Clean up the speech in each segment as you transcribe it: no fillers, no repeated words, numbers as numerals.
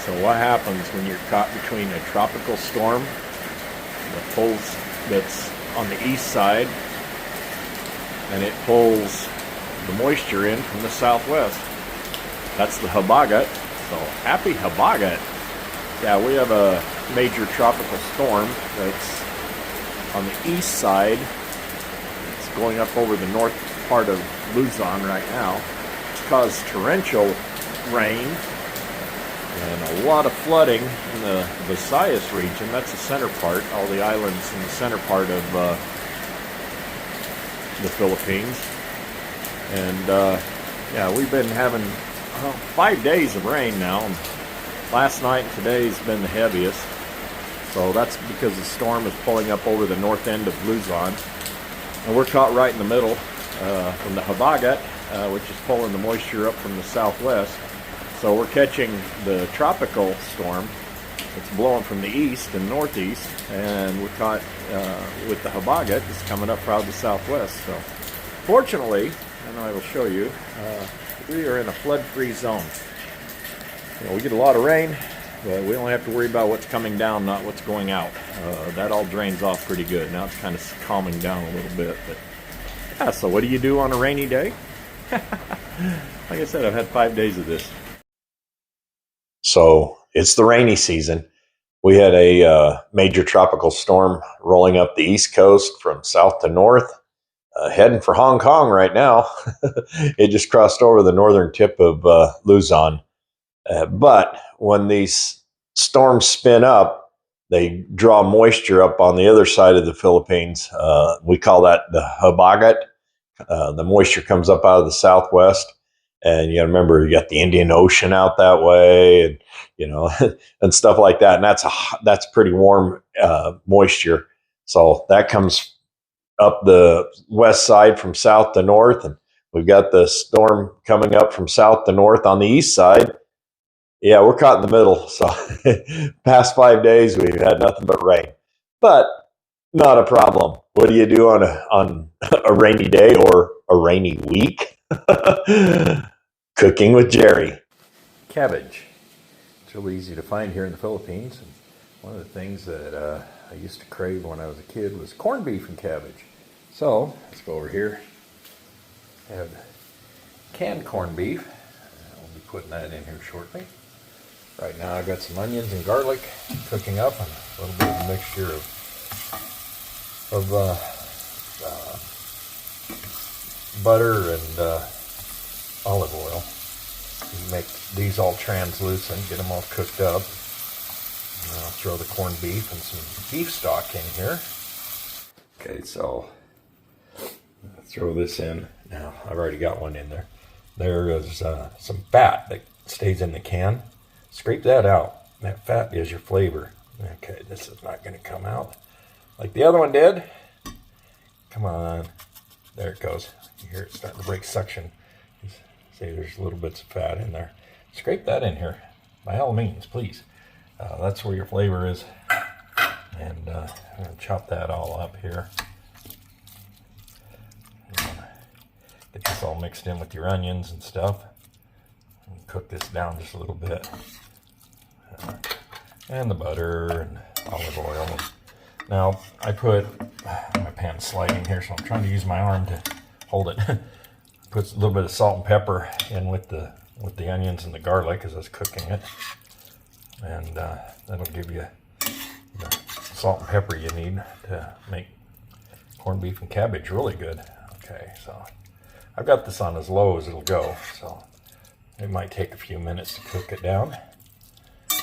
So what happens when you're caught between a tropical storm that's on the east side, and it pulls the moisture in from the southwest? That's the Habagat. So happy Habagat. Yeah, we have a major tropical storm that's on the east side. It's going up over the north part of Luzon right now. It's caused torrential rain and a lot of flooding in the Visayas region. That's the center part, all the islands in the center part of the Philippines. And yeah, we've been having 5 days of rain now. And last night and today's been the heaviest. So that's because the storm is pulling up over the north end of Luzon. And we're caught right in the middle from the Habagat, which is pulling the moisture up from the southwest. So we're catching the tropical storm. It's blowing from the east and northeast, and we're caught with the Habagat. It's coming up out of the southwest. So fortunately, and I will show you, we are in a flood-free zone. You know, we get a lot of rain, but we only have to worry about what's coming down, not what's going out. That all drains off pretty good. Now it's kind of calming down a little bit. But yeah, so what do you do on a rainy day? Like I said, I've had 5 days of this. So it's the rainy season. We had a major tropical storm rolling up the East Coast from south to north, heading for Hong Kong right now. It just crossed over the northern tip of Luzon. But when these storms spin up, they draw moisture up on the other side of the Philippines. We call that the Habagat. The moisture comes up out of the southwest. And you got to remember, you got the Indian Ocean out that way, and you know, and stuff like that. And that's pretty warm moisture. So that comes up the west side from south to north, and we've got the storm coming up from south to north on the east side. Yeah, we're caught in the middle. So past 5 days, we've had nothing but rain, but not a problem. What do you do on a rainy day or a rainy week? Cooking with Jerry. Cabbage. It's really easy to find here in the Philippines. And one of the things that I used to crave when I was a kid was corned beef and cabbage. So let's go over here. I have canned corned beef. I'll be putting that in here shortly. Right now I've got some onions and garlic cooking up, and a little bit of a mixture of butter and olive oil. You make these all translucent, get them all cooked up. And I'll throw the corned beef and some beef stock in here. Okay, so I'll throw this in. Now, I've already got one in there. There is some fat that stays in the can. Scrape that out. That fat is your flavor. Okay, this is not going to come out like the other one did. Come on. There it goes. You hear it starting to break suction. See, there's little bits of fat in there. Scrape that in here, by all means, please. That's where your flavor is. And I'm going to chop that all up here. Get this all mixed in with your onions and stuff. And cook this down just a little bit. And the butter and olive oil. Now, I put my pan sliding here, so I'm trying to use my arm to hold it. Put a little bit of salt and pepper in with the onions and the garlic as I was cooking it, and that'll give you the salt and pepper you need to make corned beef and cabbage really good. Okay, so I've got this on as low as it'll go, so it might take a few minutes to cook it down.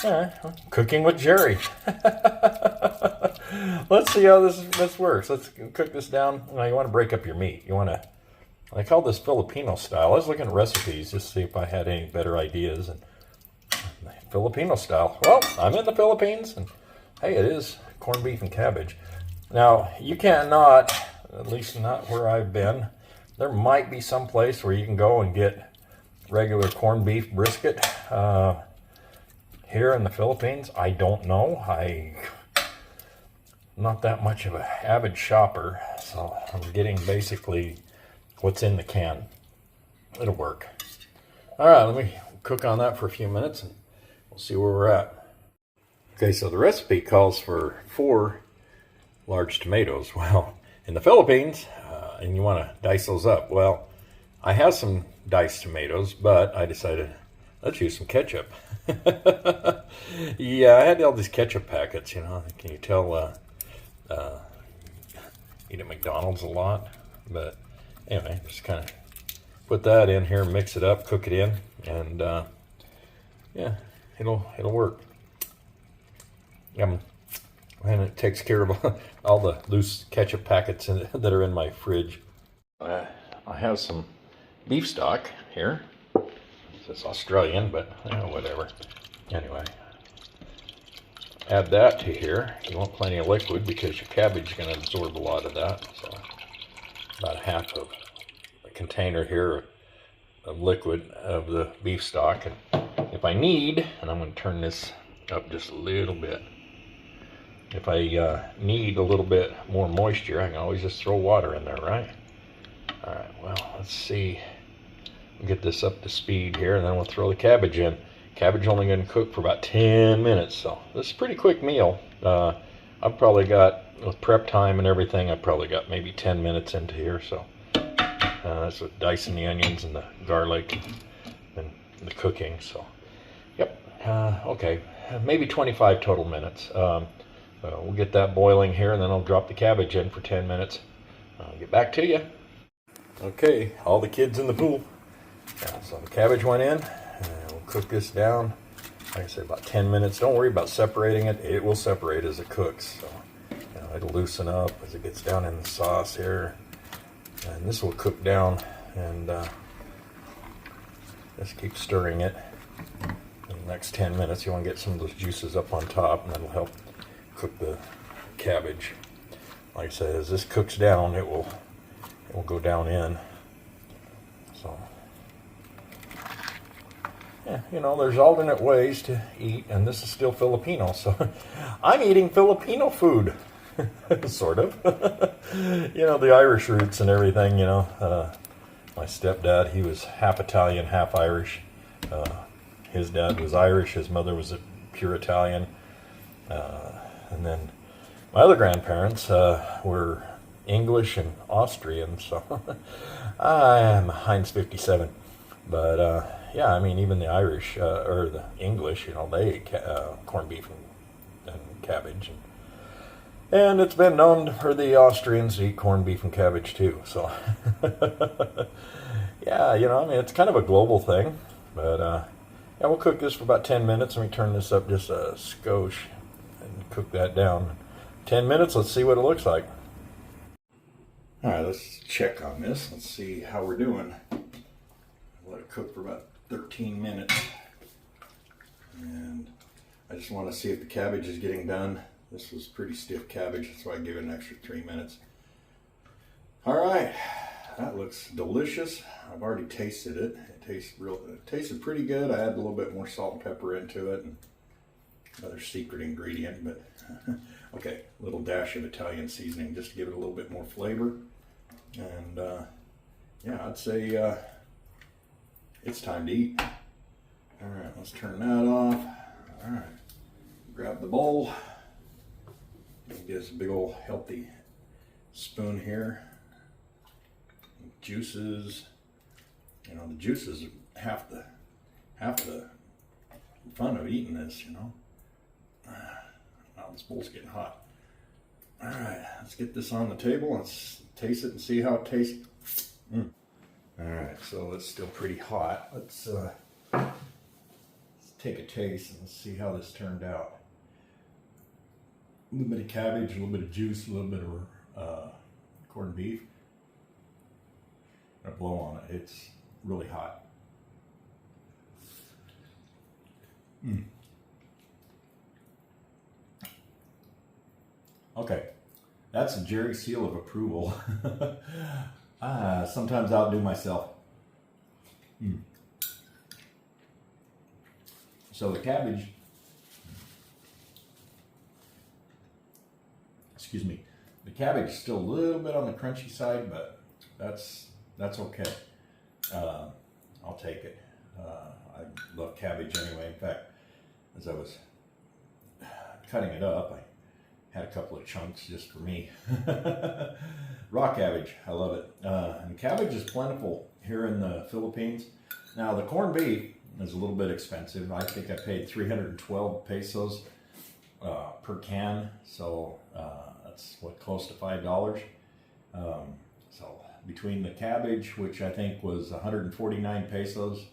All right, cooking with Jerry. Let's see how this works. Let's cook this down. Now, you want to break up your meat. You want to. I call this Filipino style. I was looking at recipes just to see if I had any better ideas. And Filipino style. Well, I'm in the Philippines, and hey, it is corned beef and cabbage. Now, you cannot, at least not where I've been, there might be some place where you can go and get regular corned beef brisket. Here in the Philippines, I don't know. I'm not that much of an avid shopper, so I'm getting basically what's in the can. It'll work. All right, let me cook on that for a few minutes and we'll see where we're at. Okay, so the recipe calls for 4 large tomatoes. Well, in the Philippines, and you want to dice those up. Well, I have some diced tomatoes, but I decided let's use some ketchup. Yeah, I had all these ketchup packets, you know. Can you tell eat at McDonald's a lot? But anyway, just kind of put that in here, mix it up, cook it in, and yeah, it'll work. And it takes care of all the loose ketchup packets that are in my fridge. I have some beef stock here. It's Australian, but whatever. Anyway, add that to here. You want plenty of liquid because your cabbage is going to absorb a lot of that. So about half of a container here of liquid of the beef stock. And if I need, and I'm going to turn this up just a little bit. If I need a little bit more moisture, I can always just throw water in there, right? All right, well, let's see. We'll get this up to speed here, and then we'll throw the cabbage in. Cabbage only going to cook for about 10 minutes, so this is a pretty quick meal. I've probably got, with prep time and everything, I've probably got maybe 10 minutes into here, so that's with dicing the onions and the garlic and the cooking, so yep, okay, maybe 25 total minutes. We'll get that boiling here, and then I'll drop the cabbage in for 10 minutes. I'll get back to you. Okay, all the kids in the pool. Yeah, so the cabbage went in, and we'll cook this down, like I said, about 10 minutes. Don't worry about separating it. It will separate as it cooks. So, it'll loosen up as it gets down in the sauce here. And this will cook down, and just keep stirring it. In the next 10 minutes, you want to get some of those juices up on top, and that'll help cook the cabbage. Like I said, as this cooks down, it will go down in. So, yeah, there's alternate ways to eat, and this is still Filipino, so I'm eating Filipino food, sort of. The Irish roots and everything, my stepdad, he was half Italian, half Irish. His dad was Irish, his mother was a pure Italian. And then my other grandparents were English and Austrian, so I am Heinz 57. But yeah, I mean, even the Irish or the English, they eat corned beef and cabbage. And it's been known for the Austrians to eat corned beef and cabbage too. So yeah, it's kind of a global thing. But yeah, we'll cook this for about 10 minutes, and we turn this up just a skosh and cook that down. 10 minutes, let's see what it looks like. All right, let's check on this. Let's see how we're doing. Let it cook for about 13 minutes. And I just want to see if the cabbage is getting done. This was pretty stiff cabbage, that's why I give it an extra 3 minutes. All right, that looks delicious. I've already tasted it. It tasted pretty good. I added a little bit more salt and pepper into it, and another secret ingredient, but okay, a little dash of Italian seasoning just to give it a little bit more flavor. And yeah, I'd say it's time to eat. All right, let's turn that off. All right, grab the bowl. Get us a big old healthy spoon here. Juices. The juices are half the fun of eating this. Wow, this bowl's getting hot. All right, let's get this on the table. Let's taste it and see how it tastes. All right, so it's still pretty hot. Let's take a taste and see how this turned out. A little bit of cabbage, a little bit of juice, a little bit of corned beef. I'm gonna blow on it. It's really hot. Okay, that's a Jerry seal of approval. Sometimes I'll do myself. So the cabbage, excuse me, the cabbage is still a little bit on the crunchy side, but that's okay. I'll take it. I love cabbage anyway. In fact, as I was cutting it up, I had a couple of chunks just for me. Raw cabbage, I love it. And cabbage is plentiful here in the Philippines. Now the corned beef is a little bit expensive. I think I paid 312 pesos per can, so that's what, close to $5. So between the cabbage, which I think was 149 pesos,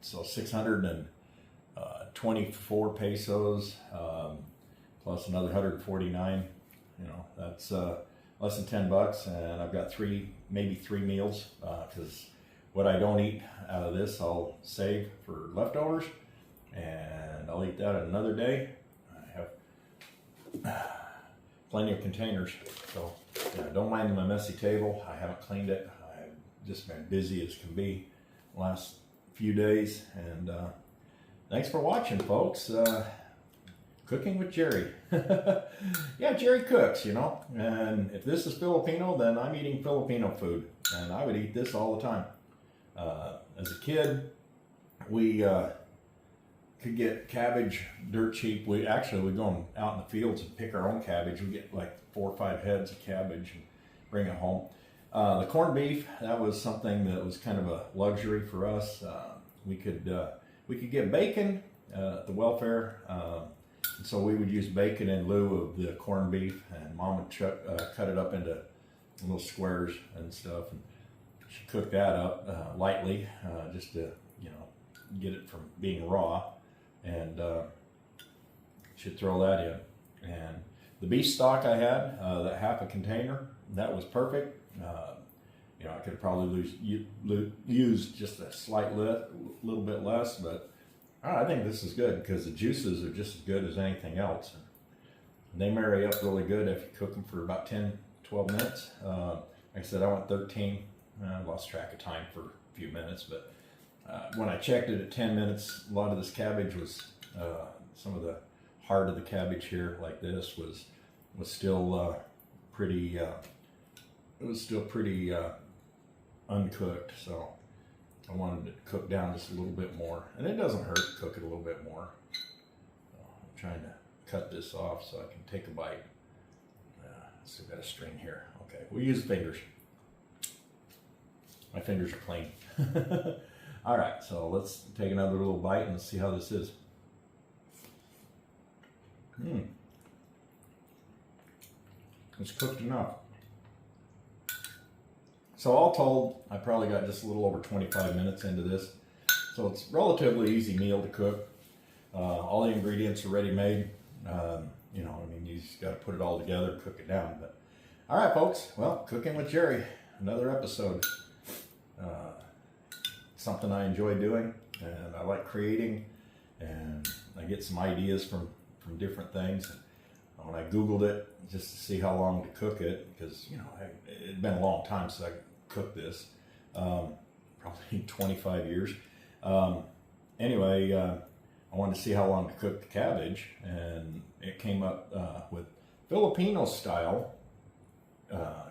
so 624 pesos, plus another 149. You know, that's less than $10, and I've got maybe three meals, because what I don't eat out of this I'll save for leftovers, and I'll eat that another day. I have plenty of containers, so don't mind my messy table. I haven't cleaned it. I've just been busy as can be the last few days, and thanks for watching, folks. Cooking with Jerry. Yeah, Jerry cooks, you know, and if this is Filipino, then I'm eating Filipino food, and I would eat this all the time. As a kid, we could get cabbage dirt cheap. We'd go out in the fields and pick our own cabbage. We'd get like 4 or 5 heads of cabbage and bring it home. The corned beef, that was something that was kind of a luxury for us. We could get bacon at the welfare, and so we would use bacon in lieu of the corned beef, and Mom would cut it up into little squares and stuff, and she cooked that up lightly, just to, you know, get it from being raw, and she'd throw that in. And the beef stock I had, that half a container, that was perfect. You know, I could have probably used just a little bit less, but I think this is good because the juices are just as good as anything else. And they marry up really good if you cook them for about 10, 12 minutes. Like I said, I went 13. I lost track of time for a few minutes, but when I checked it at 10 minutes, a lot of this cabbage was, some of the heart of the cabbage here, like this, was still pretty, uncooked. So I wanted it to cook down just a little bit more, and it doesn't hurt to cook it a little bit more. So I'm trying to cut this off so I can take a bite. Still got a string here. Okay, we'll use fingers. My fingers are clean. All right, so let's take another little bite and see how this is. It's cooked enough. So all told, I probably got just a little over 25 minutes into this. So it's a relatively easy meal to cook. All the ingredients are ready made. You know, I mean, you just got to put it all together and cook it down. But all right, folks. Well, Cooking with Jerry, another episode. Something I enjoy doing, and I like creating, and I get some ideas from different things. When I Googled it just to see how long to cook it, because, you know, it'd been a long time since I cooked this, probably 25 years. Anyway, I wanted to see how long to cook the cabbage, and it came up with Filipino style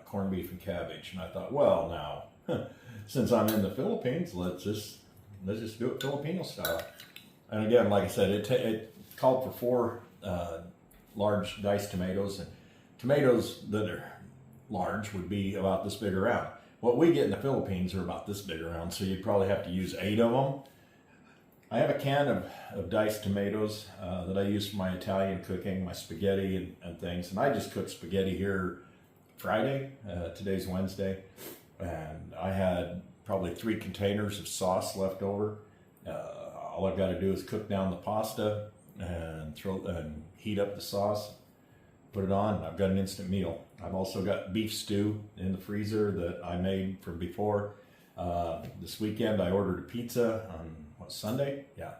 corned beef and cabbage, and I thought, well, now since I'm in the Philippines, let's just do it Filipino style. And again, like I said, it called for 4 large diced tomatoes, and tomatoes that are large would be about this big around. What we get in the Philippines are about this big around, so you'd probably have to use 8 of them. I have a can of diced tomatoes that I use for my Italian cooking, my spaghetti and things, and I just cooked spaghetti here Friday. Today's Wednesday, and I had probably 3 containers of sauce left over. All I've got to do is cook down the pasta and heat up the sauce, put it on, and I've got an instant meal. I've also got beef stew in the freezer that I made from before. This weekend I ordered a pizza on Sunday. Yeah,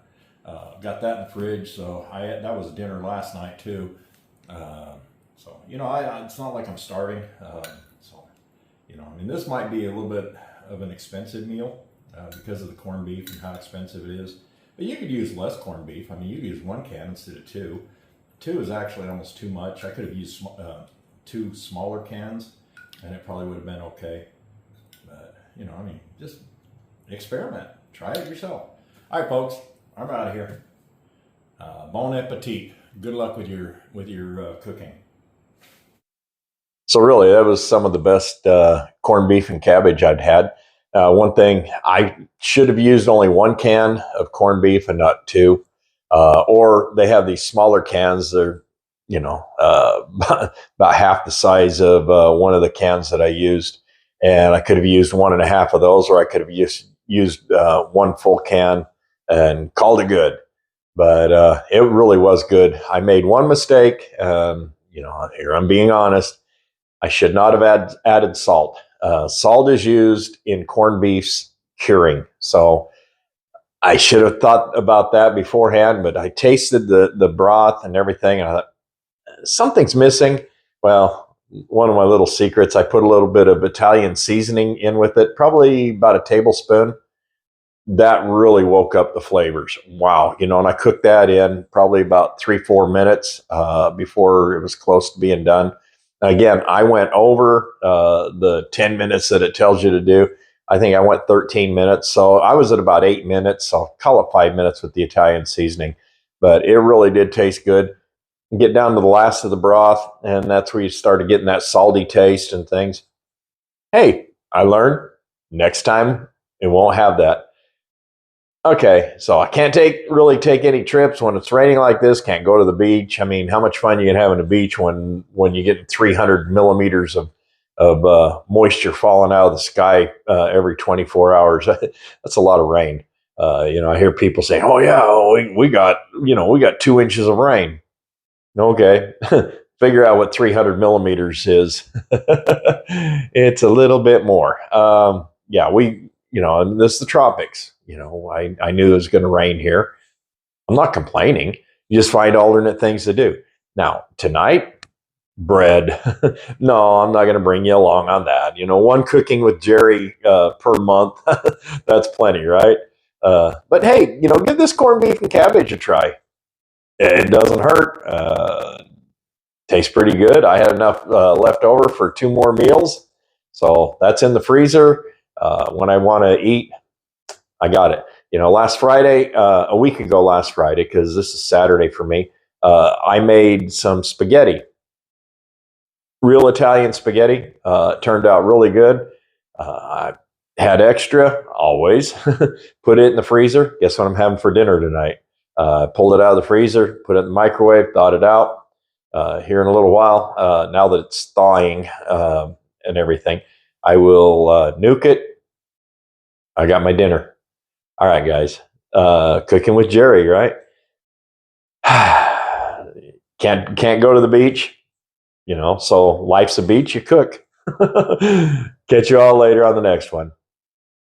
got that in the fridge. So that was dinner last night too. So you know, it's not like I'm starving. So you know, I mean, this might be a little bit of an expensive meal because of the corned beef and how expensive it is. But you could use less corned beef. I mean, you could use 1 can instead of 2. 2 is actually almost too much. I could have used 2 smaller cans, and it probably would have been okay. But, you know, I mean, just experiment. Try it yourself. All right, folks. I'm out of here. Bon appetit. Good luck with your cooking. So really, that was some of the best corned beef and cabbage I'd had. One thing, I should have used only one can of corned beef and not two. Or they have these smaller cans. They're, about half the size of one of the cans that I used. And I could have used one and a half of those, or I could have used one full can and called it good. But it really was good. I made one mistake. Here I'm being honest. I should not have added salt. Salt is used in corned beef's curing. So I should have thought about that beforehand, but I tasted the broth and everything, and I thought, something's missing. Well, one of my little secrets, I put a little bit of Italian seasoning in with it, probably about a tablespoon. That really woke up the flavors. Wow. And I cooked that in probably about 3-4 minutes before it was close to being done. Again, I went over the 10 minutes that it tells you to do. I think I went 13 minutes. So I was at about 8 minutes. So I'll call it 5 minutes with the Italian seasoning. But it really did taste good. Get down to the last of the broth, and that's where you started getting that salty taste and things. Hey, I learned next time it won't have that. Okay, so I can't really take any trips when it's raining like this. Can't go to the beach. I mean, how much fun you can have on the beach when you get 300 millimeters of moisture falling out of the sky every 24 hours? That's a lot of rain. I hear people saying, "Oh yeah, we got 2 inches of rain." Okay, figure out what 300 millimeters is. It's a little bit more. Yeah, and this is the tropics. I knew it was going to rain here. I'm not complaining. You just find alternate things to do. Now, tonight, bread. No, I'm not going to bring you along on that. One cooking with Jerry per month. That's plenty, right? But hey, give this corned beef and cabbage a try. It doesn't hurt. Tastes pretty good. I had enough left over for 2 more meals. So that's in the freezer. When I want to eat, I got it. Last Friday, a week ago last Friday, because this is Saturday for me, I made some spaghetti. Real Italian spaghetti. It turned out really good. I had extra, always. Put it in the freezer. Guess what I'm having for dinner tonight? Pulled it out of the freezer, put it in the microwave, thawed it out. Here in a little while, now that it's thawing and everything, I will nuke it. I got my dinner. All right, guys. Cooking with Jerry, right? Can't go to the beach, so life's a beach, you cook. Catch you all later on the next one.